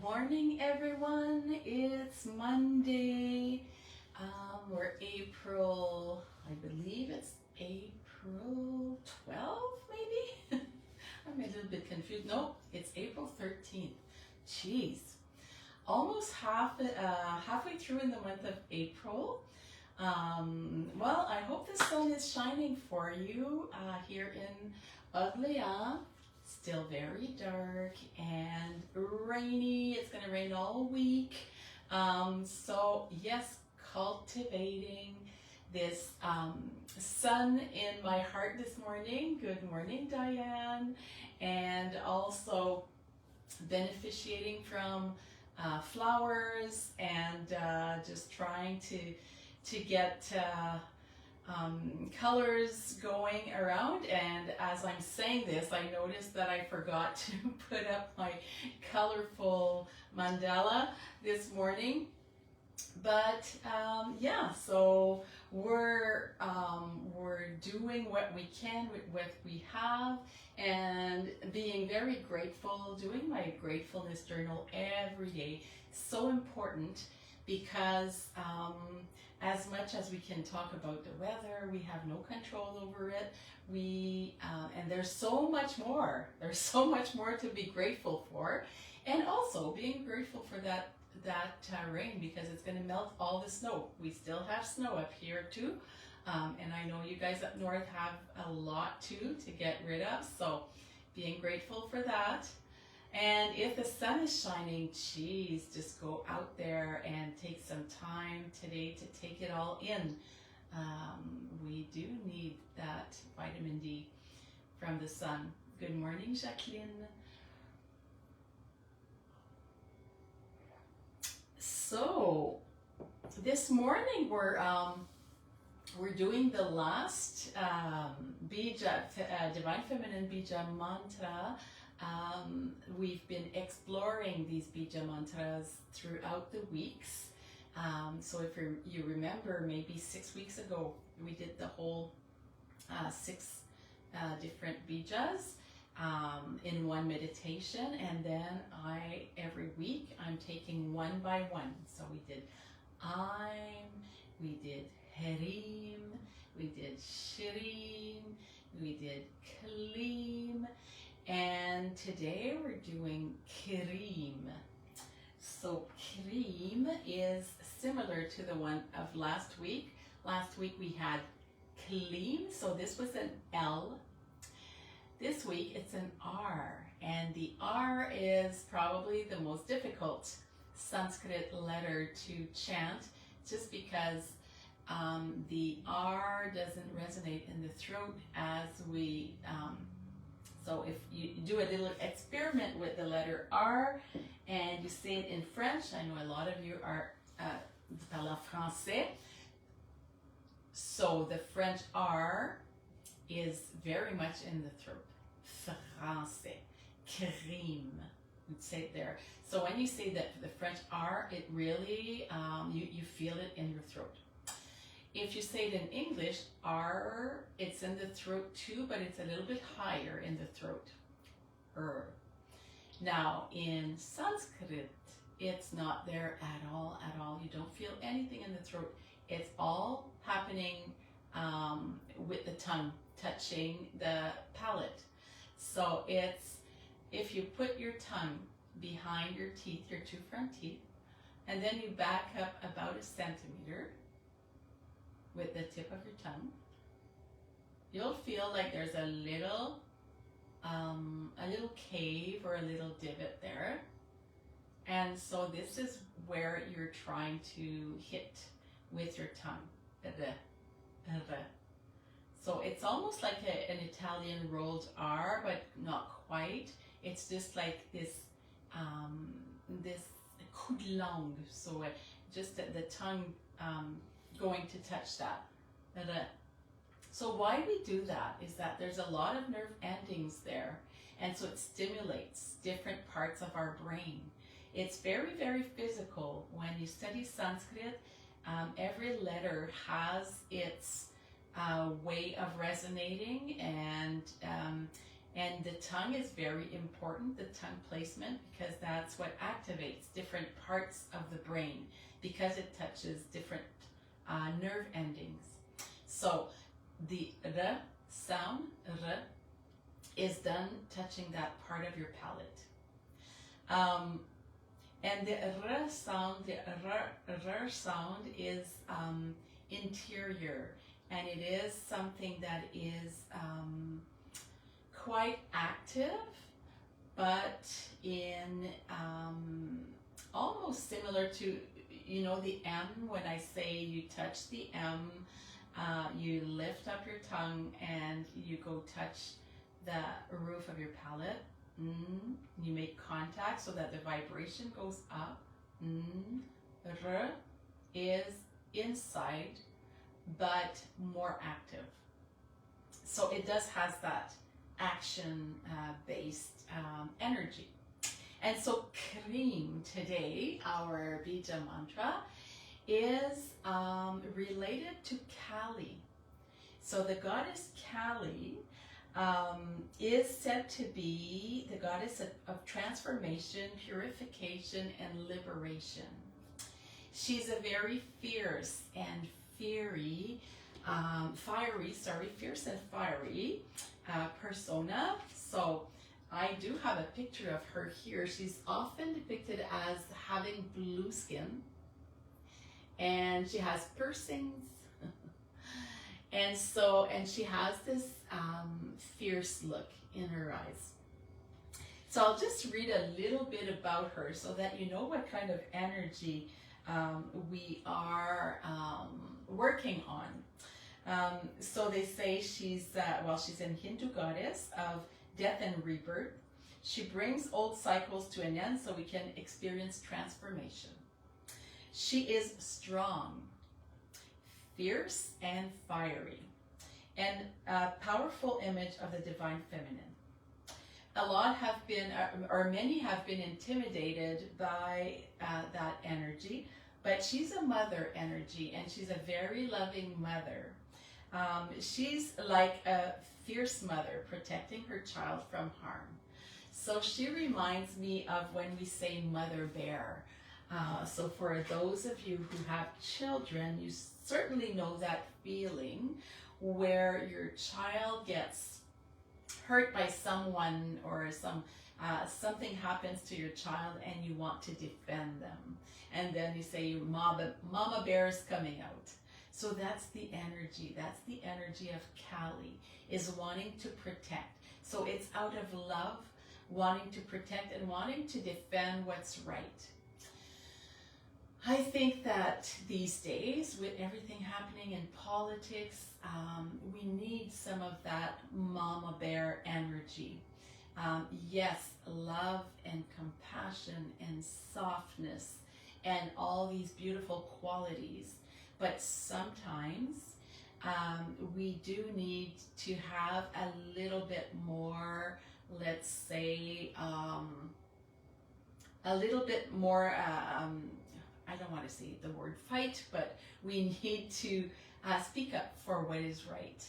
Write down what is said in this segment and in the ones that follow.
morning, everyone. It's Monday. We're April, I believe it's April 12th, maybe? I'm a little bit confused. No, it's April 13th. Jeez. Almost halfway through in the month of April. Well, I hope the sun is shining for you here in Orléans. Still very dark and rainy. It's going to rain all week. So yes, cultivating this sun in my heart this morning. Good morning, Diane. And also beneficiating from flowers and just trying to get colors going around. And as I'm saying this, I noticed that I forgot to put up my colorful mandala this morning. But yeah, so we're doing what we can with what we have and being very grateful, doing my gratefulness journal every day. So important because as much as we can talk about the weather, we have no control over it. And there's so much more. There's so much more to be grateful for, and also being grateful for that rain, because it's going to melt all the snow. We still have snow up here too, and I know you guys up north have a lot too to get rid of. So being grateful for that. And if the sun is shining, geez, just go out there and take some time today to take it all in. We do need that vitamin D from the sun. Good morning, Jacqueline. So this morning we're doing the last Bija, Divine Feminine Bija Mantra. We've been exploring these Bija Mantras throughout the weeks. So if you remember, maybe 6 weeks ago, we did the whole 6 different Bijas in one meditation. And then every week, I'm taking one by one. So we did Aim, we did Herim, we did Shirim, we did Kleem, and today we're doing Kreem. So Kreem is similar to the one of last week. Last week we had Kleem, so this was an L. This week it's an R, and the R is probably the most difficult Sanskrit letter to chant, just because the R doesn't resonate in the throat as we so if you do a little experiment with the letter R and you say it in French, I know a lot of you are parlent français. So the French R is very much in the throat. Français. Cream. You'd say it there. So when you say that the French R, it really, you feel it in your throat. If you say it in English, R, it's in the throat too, but it's a little bit higher in the throat. Now, in Sanskrit, it's not there at all. You don't feel anything in the throat. It's all happening with the tongue touching the palate. So it's, if you put your tongue behind your teeth, your 2 front teeth, and then you back up about 1 centimeter, with the tip of your tongue, you'll feel like there's a little cave or a little divot there. And so this is where you're trying to hit with your tongue. So it's almost like an Italian rolled R, but not quite. It's just like this coup de langue. So just the tongue going to touch that. So why we do that is that there's a lot of nerve endings there, and so it stimulates different parts of our brain. It's very, very physical. When you study Sanskrit, every letter has its way of resonating, and And the tongue is very important, the tongue placement, because that's what activates different parts of the brain, because it touches different nerve endings. So the R sound, R, is done touching that part of your palate. And the R sound, the R sound is interior, and it is something that is quite active, but in almost similar to, you know, the M. When I say you touch the M, you lift up your tongue and you go touch the roof of your palate. You make contact so that the vibration goes up. R is inside, but more active. So it does has that action based energy. And so Kreem today, our Bija mantra, is related to Kali. So the goddess Kali is said to be the goddess of transformation, purification, and liberation. She's a very fierce and fiery persona. So I do have a picture of her here. She's often depicted as having blue skin, and she has piercings, and she has this fierce look in her eyes. So I'll just read a little bit about her so that you know what kind of energy we are working on. So they say she's a Hindu goddess of death and rebirth. She brings old cycles to an end so we can experience transformation. She is strong, fierce, and fiery, and a powerful image of the divine feminine. A lot have been, or many have been intimidated by that energy, but she's a mother energy, and she's a very loving mother. She's like a fierce mother protecting her child from harm. So she reminds me of when we say mother bear. So for those of you who have children, you certainly know that feeling where your child gets hurt by someone, or something happens to your child and you want to defend them. And then you say, Mama Bear is coming out. So that's the energy. That's the energy of Kali, is wanting to protect. So it's out of love, wanting to protect and wanting to defend what's right. I think that these days, with everything happening in politics, we need some of that mama bear energy. Yes, love and compassion and softness and all these beautiful qualities. But sometimes we do need to have a little bit more, let's say, a little bit more, I don't want to say the word fight, but we need to speak up for what is right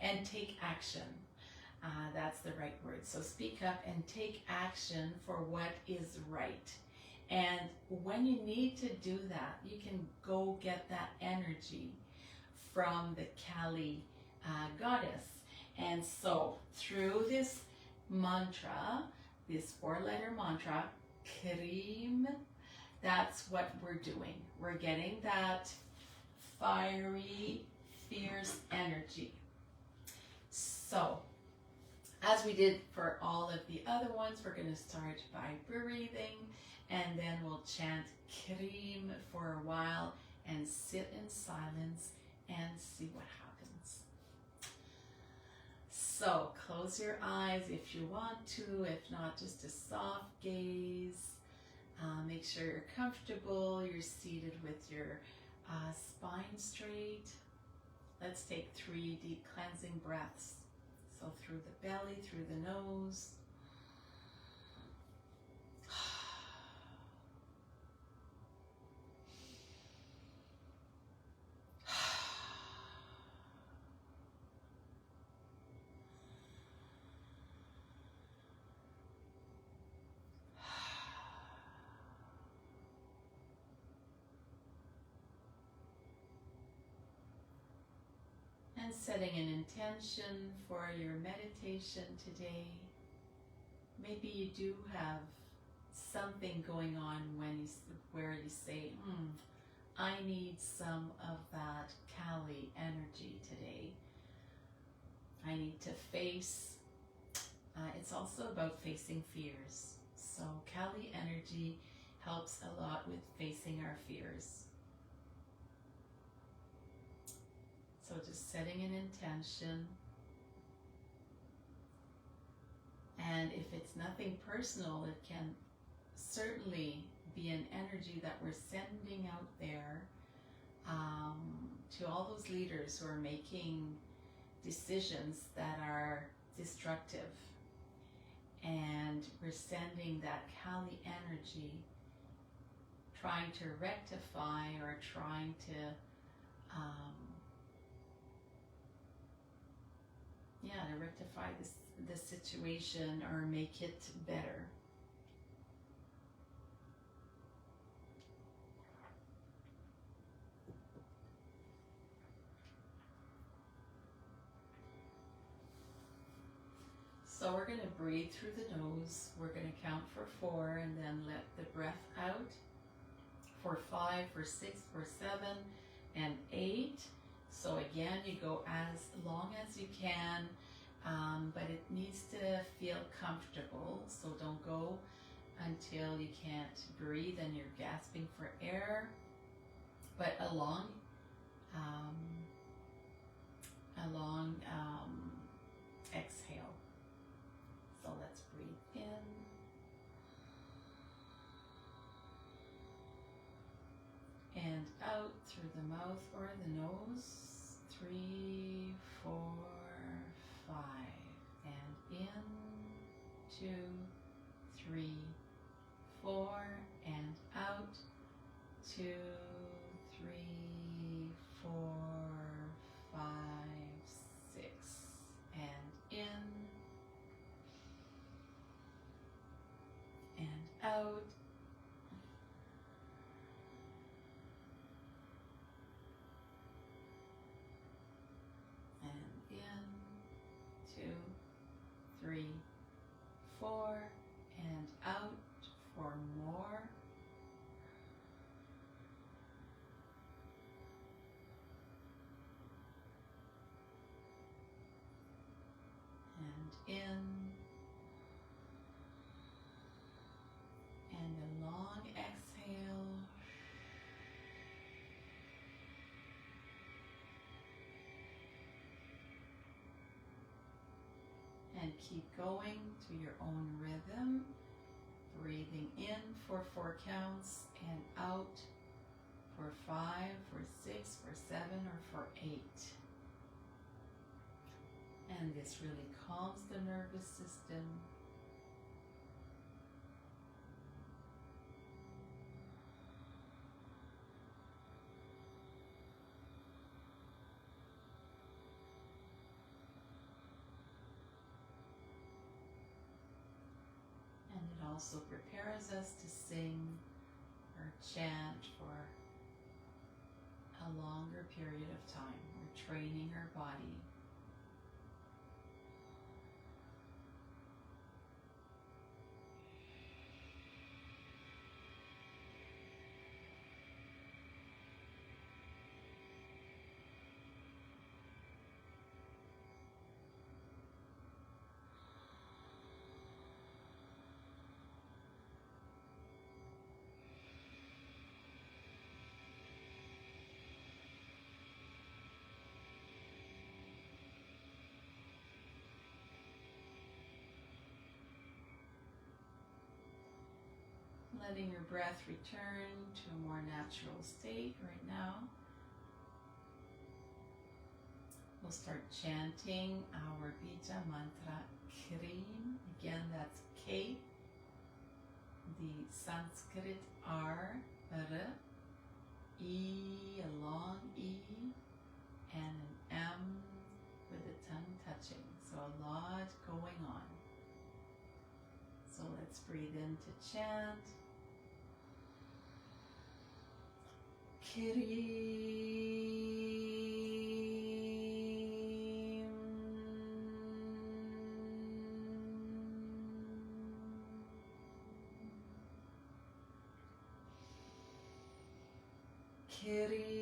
and take action. That's the right word. So speak up and take action for what is right. And when you need to do that, you can go get that energy from the Kali goddess. And so through this mantra, this 4-letter mantra, Kreem, that's what we're doing. We're getting that fiery, fierce energy. So, as we did for all of the other ones, we're going to start by breathing, and then we'll chant Kreem for a while and sit in silence and see what happens. So, close your eyes if you want to, if not, just a soft gaze. Make sure you're comfortable, you're seated with your spine straight. Let's take 3 deep cleansing breaths. So through the belly, through the nose. And setting an intention for your meditation today. Maybe you do have something going on where you say, I need some of that Kali energy today. I need to face, it's also about facing fears. So Kali energy helps a lot with facing our fears. So just setting an intention. And if it's nothing personal, it can certainly be an energy that we're sending out there to all those leaders who are making decisions that are destructive. And we're sending that Kali energy, trying to rectify or trying to rectify the situation or make it better. So we're going to breathe through the nose. We're going to count for 4 and then let the breath out for 5, for 6, for 7, and 8. So again, you go as long as you can, but it needs to feel comfortable. So don't go until you can't breathe and you're gasping for air, but a long exhale. So let's breathe in and out through the mouth or the nose. 3, 4, 5, and in 2, 3, 4, and out 2, 3, 4, 5, 6, and in and out. And in 2, 3, 4, and out for more. And in, and a long exhale. And keep going to your own rhythm, breathing in for 4 counts and out for 5, for 6, for 7, or for 8. And this really calms the nervous system. And it also prepares us to sing or chant for a longer period of time. We're training our body. Letting your breath return to a more natural state right now. We'll start chanting our Bija Mantra Kreem. Again, that's K, the Sanskrit R, R, E, a long E, and an M with the tongue touching. So a lot going on. So let's breathe in to chant. Kreem. Kreem.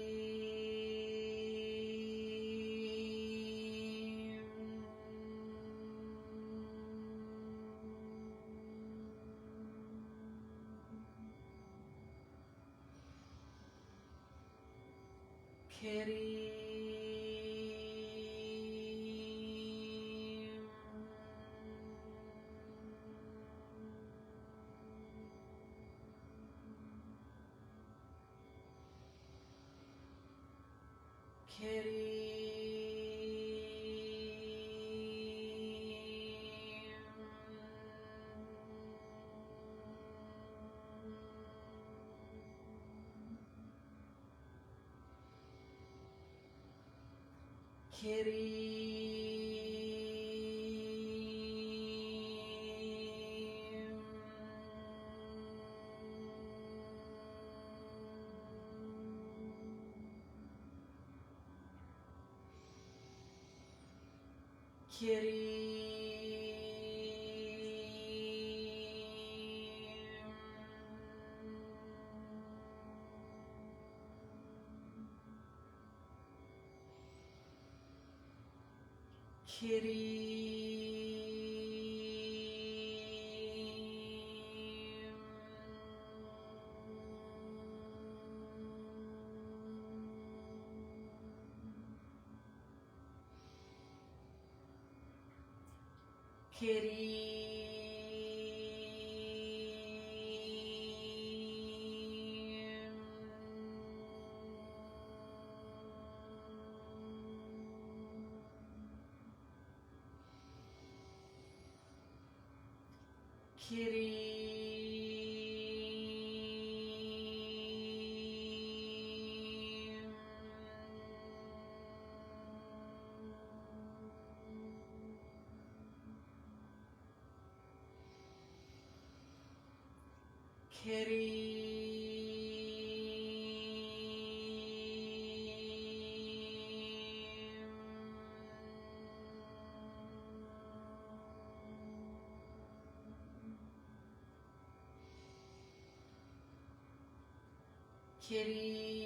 Kreem.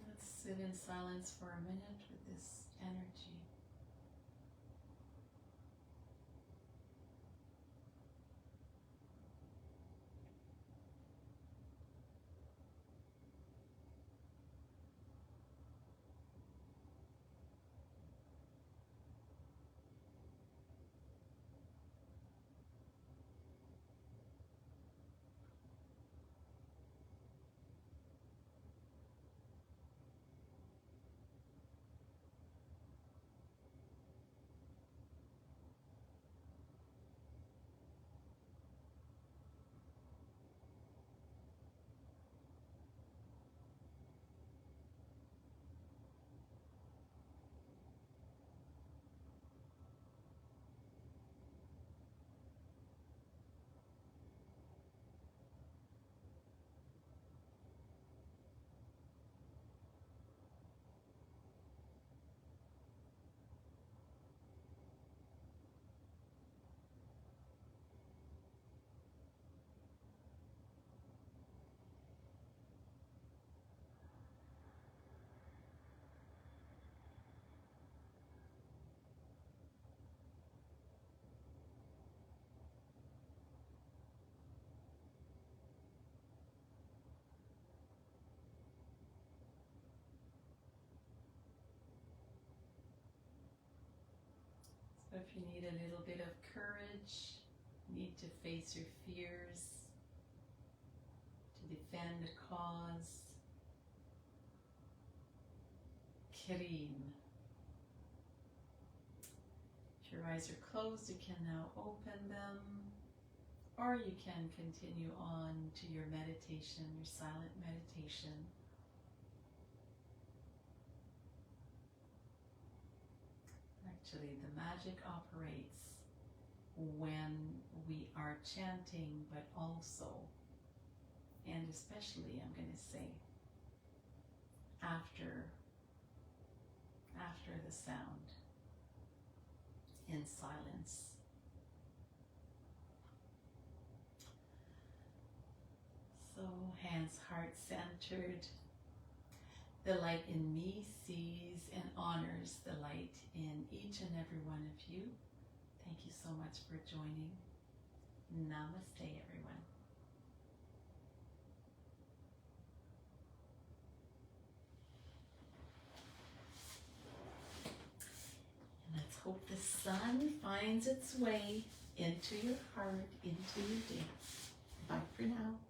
Let's sit in silence for a minute with this energy. If you need a little bit of courage, need to face your fears, to defend a cause, Kreem. If your eyes are closed, you can now open them, or you can continue on to your meditation, your silent meditation. Actually, the magic operates when we are chanting, but also, and especially, I'm going to say, after the sound, in silence. So, hands heart-centered. The light in me sees and honors the light in each and every one of you. Thank you so much for joining. Namaste, everyone. And let's hope the sun finds its way into your heart, into your day. Bye for now.